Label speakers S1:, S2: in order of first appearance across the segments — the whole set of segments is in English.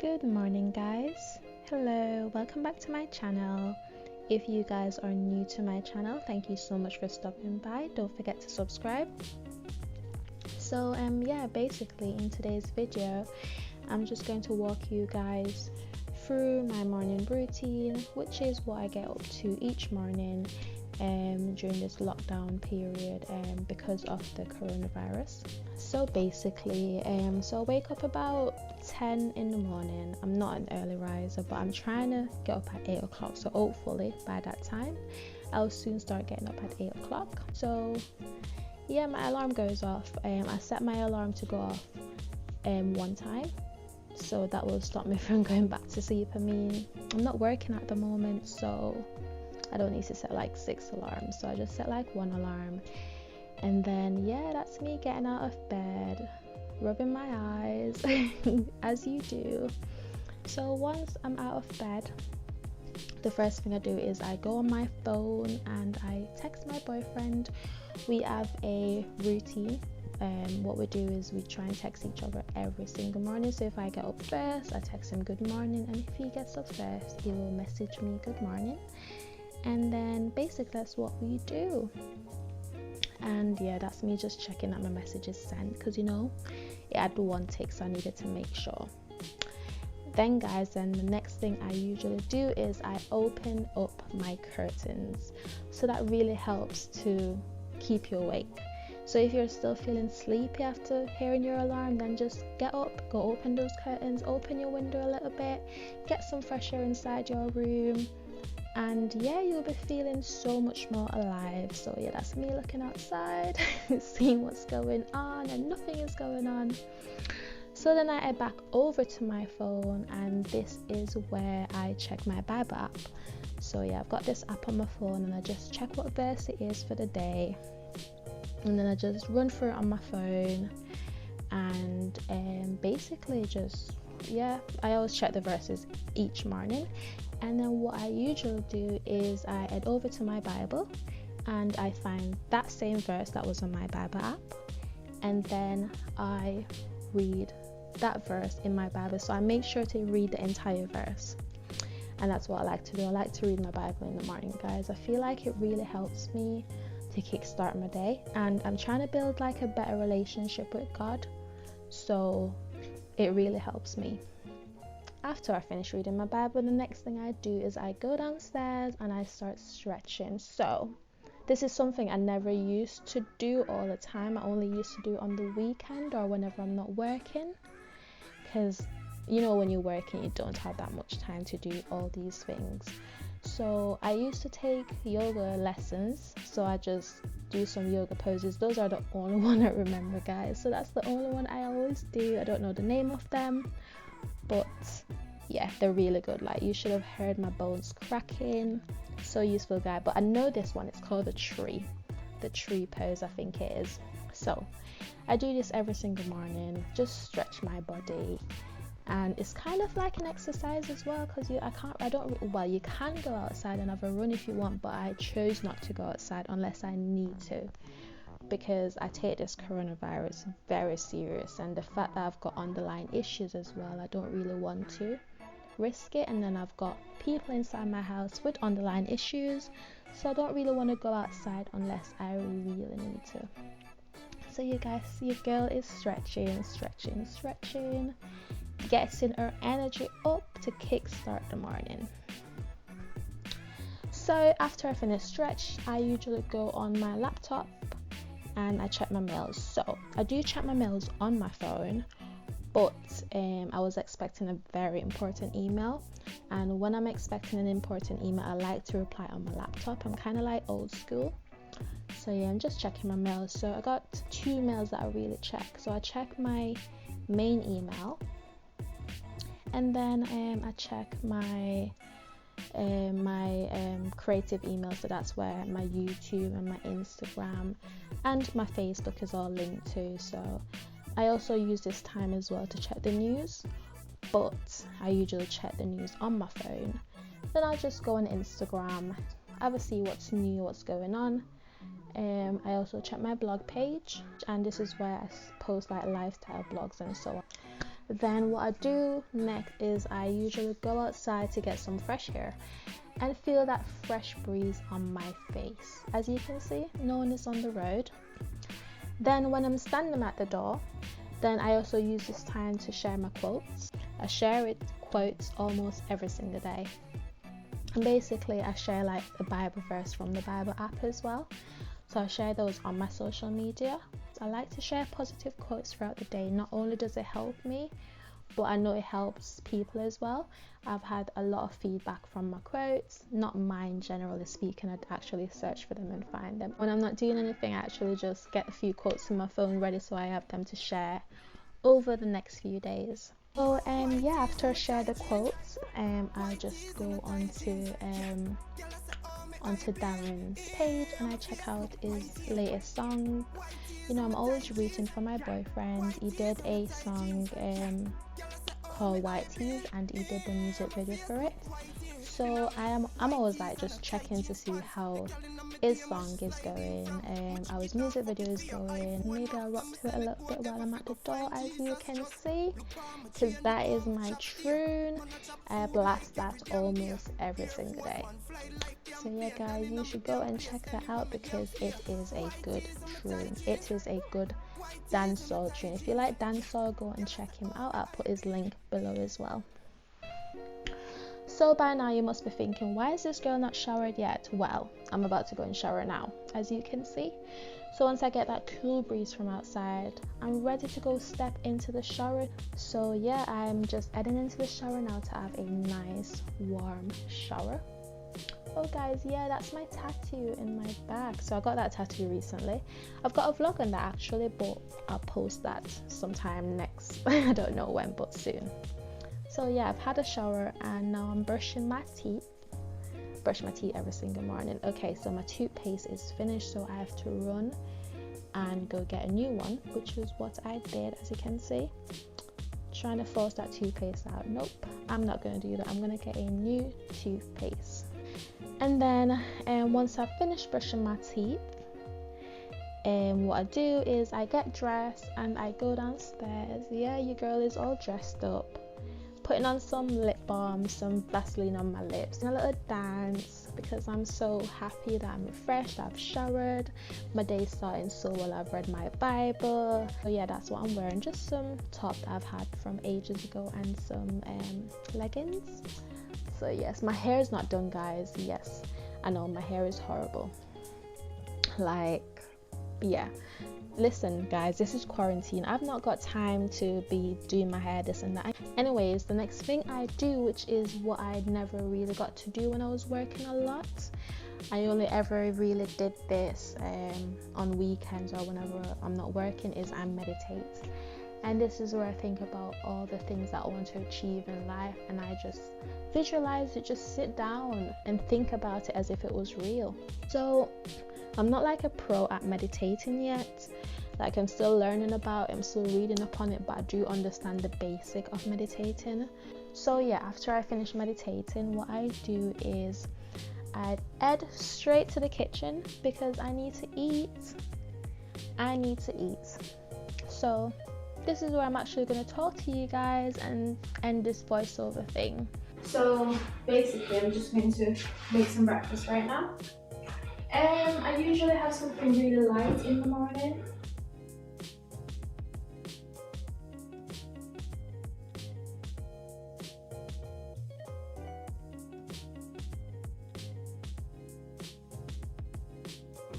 S1: Good morning, guys. Hello, welcome back to my channel. If you guys are new to my channel, thank you so much for stopping by. Don't forget to subscribe. So basically in today's video I'm just going to walk you guys through my morning routine, which is what I get up to each morning during this lockdown period because of the coronavirus. So basically so I wake up about 10 in the morning. I'm not an early riser, but I'm trying to get up at 8 o'clock, so hopefully by that time I'll soon start getting up at 8 o'clock. So yeah, my alarm goes off. I set my alarm to go off one time, so that will stop me from going back to sleep. I mean, I'm not working at the moment, so I don't need to set like 6 alarms, so I just set like 1 alarm. And then yeah, that's me getting out of bed, rubbing my eyes as you do. So once I'm out of bed, the first thing I do is I go on my phone and I text my boyfriend. We have a routine. What we do is we try and text each other every single morning. So if I get up first, I text him good morning, and if he gets up first, he will message me good morning. And then basically that's what we do. And yeah, that's me just checking that my message is sent, because you know it had 1 tick, so I needed to make sure. Then guys, then the next thing I usually do is I open up my curtains. So that really helps to keep you awake. So if you're still feeling sleepy after hearing your alarm, then just get up, go open those curtains, open your window a little bit, get some fresh air inside your room, and yeah, you'll be feeling so much more alive. So yeah, that's me looking outside seeing what's going on, and nothing is going on. So then I head back over to my phone, and this is where I check my Bible app. So yeah, I've got this app on my phone, and I just check what verse it is for the day, and then I just run through it on my phone. And basically just, yeah, I always check the verses each morning. And then what I usually do is I head over to my Bible and I find that same verse that was on my Bible app, and then I read that verse in my Bible. So I make sure to read the entire verse, and that's what I like to do. I like to read my Bible in the morning, guys. I feel like it really helps me to kickstart my day, and I'm trying to build like a better relationship with God, so it really helps me. After I finish reading my Bible, the next thing I do is I go downstairs and I start stretching. So this is something I never used to do all the time. I only used to do on the weekend or whenever I'm not working, because you know when you're working you don't have that much time to do all these things. So I used to take yoga lessons, so I just do some yoga poses. Those are the only one I remember, guys. So that's the only one I always do. I don't know the name of them, but yeah, they're really good. Like, you should have heard my bones cracking. So useful, guy. But I know this one, it's called the tree pose, I think it is. So I do this every single morning, just stretch my body, and it's kind of like an exercise as well, because you can go outside and have a run if you want, but I chose not to go outside unless I need to, because I take this coronavirus very serious, and the fact that I've got underlying issues as well, I don't really want to risk it. And then I've got people inside my house with underlying issues, so I don't really want to go outside unless I really need to. So you guys, your girl is stretching, getting her energy up to kickstart the morning. So after I finish stretch, I usually go on my laptop and I check my mails. So I do check my mails on my phone, but I was expecting a very important email, and when I'm expecting an important email, I like to reply on my laptop. I'm kind of like old school. So yeah, I'm just checking my mails. So I got 2 mails that I really check. So I check my main email, and then I check my creative email. So that's where my YouTube and my Instagram and my Facebook is all linked to. So I also use this time as well to check the news, but I usually check the news on my phone. Then I'll just go on Instagram, have a see what's new, what's going on. I also check my blog page, and this is where I post like lifestyle blogs and so on. Then what I do next is I usually go outside to get some fresh air and feel that fresh breeze on my face. As you can see, no one is on the road. Then when I'm standing at the door, then I also use this time to share my quotes. I share quotes almost every single day. And basically I share like a Bible verse from the Bible app as well. So I share those on my social media. I like to share positive quotes throughout the day. Not only does it help me, but I know it helps people as well. I've had a lot of feedback from my quotes, not mine generally speaking. I'd actually search for them and find them. When I'm not doing anything, I actually just get a few quotes in my phone ready so I have them to share over the next few days. So yeah, after I share the quotes, I just go onto Darren's page and I check out his latest song. You know, I'm always rooting for my boyfriend. He did a song called White Tees and he did the music video for it. So I'm always like just checking to see how his song is going, how his music video is going. Maybe I'll rock to it a little bit while I'm at the door, as you can see, because that is my tune. I blast that almost every single day. So yeah guys, you should go and check that out because it is a good tune. It is a good dancehall tune. If you like dancehall, go and check him out. I'll put his link below as well. So by now you must be thinking, why is this girl not showered yet? Well, I'm about to go and shower now, as you can see. So once I get that cool breeze from outside, I'm ready to go step into the shower. So yeah, I'm just heading into the shower now to have a nice warm shower. Oh guys, yeah, that's my tattoo in my back. So I got that tattoo recently. I've got a vlog on that actually, but I'll post that sometime next. I don't know when, but soon. So yeah, I've had a shower and now I'm brushing my teeth. Brush my teeth every single morning. Okay, so my toothpaste is finished, so I have to run and go get a new one, which is what I did, as you can see. Trying to force that toothpaste out. Nope, I'm not going to do that. I'm going to get a new toothpaste. And then once I've finished brushing my teeth, what I do is I get dressed and I go downstairs. Yeah, your girl is all dressed up, putting on some lip balm, some Vaseline on my lips, and a little dance because I'm so happy that I'm refreshed, I've showered, my day's starting so well, I've read my Bible. So yeah, that's what I'm wearing, just some top that I've had from ages ago and some leggings. So yes, my hair is not done guys. Yes, I know my hair is horrible. Like, yeah. Listen guys, this is quarantine. I've not got time to be doing my hair, this and that. Anyways, the next thing I do, which is what I never really got to do when I was working a lot. I only ever really did this on weekends or whenever I'm not working, is I meditate. And this is where I think about all the things that I want to achieve in life and I just visualize it, just sit down and think about it as if it was real. So I'm not like a pro at meditating yet. Like I'm still learning about it, I'm still reading upon it, but I do understand the basic of meditating. So yeah, after I finish meditating, what I do is I head straight to the kitchen because I need to eat. So this is where I'm actually going to talk to you guys and end this voiceover thing. So basically I'm just going to make some breakfast right now. I usually have something really light in the morning.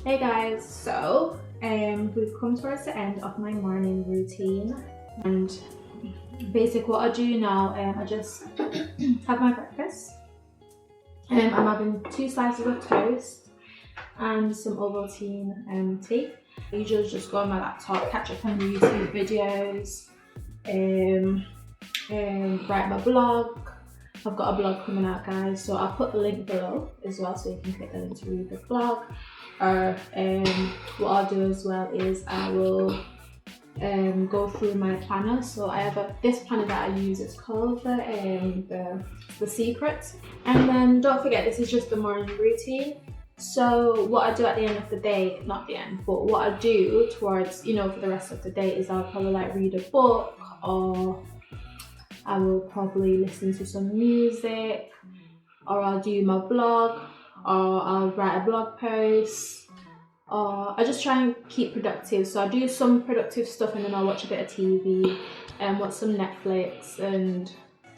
S1: Hey guys, so we've come towards the end of my morning routine, and basically what I do now, I just have my breakfast. I'm having 2 slices of toast and some Ovaltine tea. I usually just go on my laptop, catch up on YouTube videos, write my blog. I've got a blog coming out guys, so I'll put the link below as well so you can click the link to read the blog. Or what I'll do as well is I will go through my planner. So I have this planner that I use, it's called the Secret. And then don't forget, this is just the morning routine. So what I do at the end of the day, not the end, but what I do towards, you know, for the rest of the day is I'll probably like read a book or
S2: I will probably listen to some music, or I'll do my blog, or I'll write a blog post, or I just try and keep productive. So I do some productive stuff and then I'll watch a bit of TV and watch some Netflix and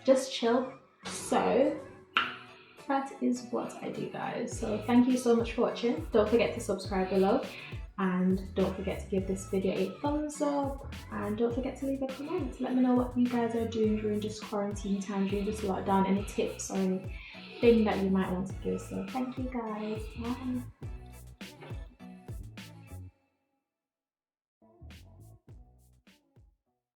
S2: just chill. So that is what I do, guys. So thank you so much for watching. Don't forget to subscribe below, and don't forget to give this video a thumbs up, and don't forget to leave a comment. Let me know what you guys are doing during this quarantine time, during this lockdown, any tips or anything that you might want to give. So thank you guys, bye.